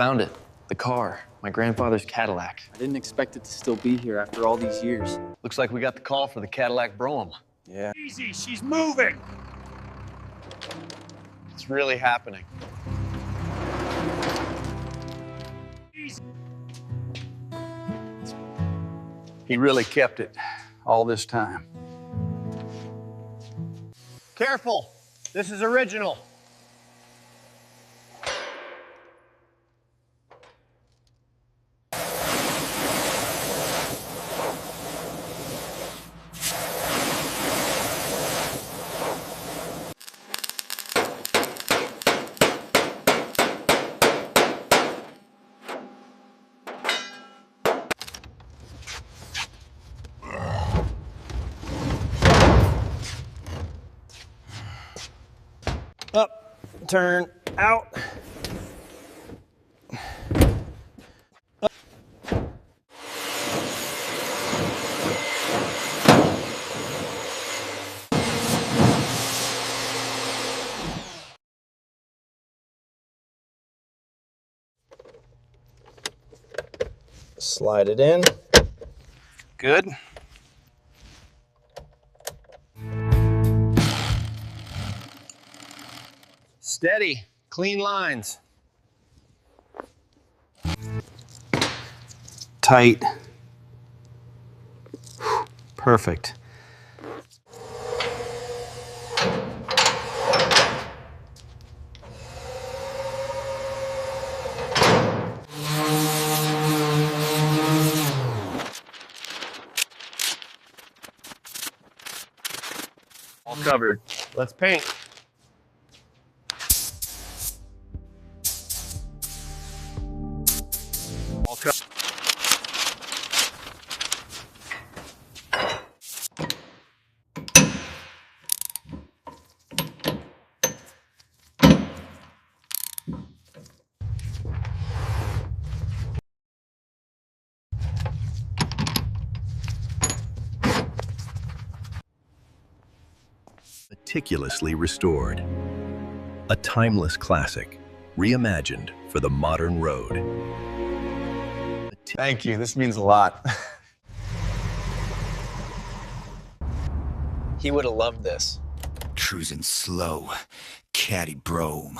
found it. The car. My grandfather's Cadillac. I didn't expect it to still be here after all these years. Looks like we got the call for the Cadillac Brougham. Yeah. Easy, she's moving! It's really happening. Easy. He really kept it all this time. Careful! This is original. Up, turn, out. Slide it in. Good. Steady. Clean lines. Tight. Perfect. All covered. Let's paint. All covered. Meticulously restored. A timeless classic, reimagined for the modern road. Thank you. This means a lot. He would have loved this. Cruising slow, Cadillac Brougham.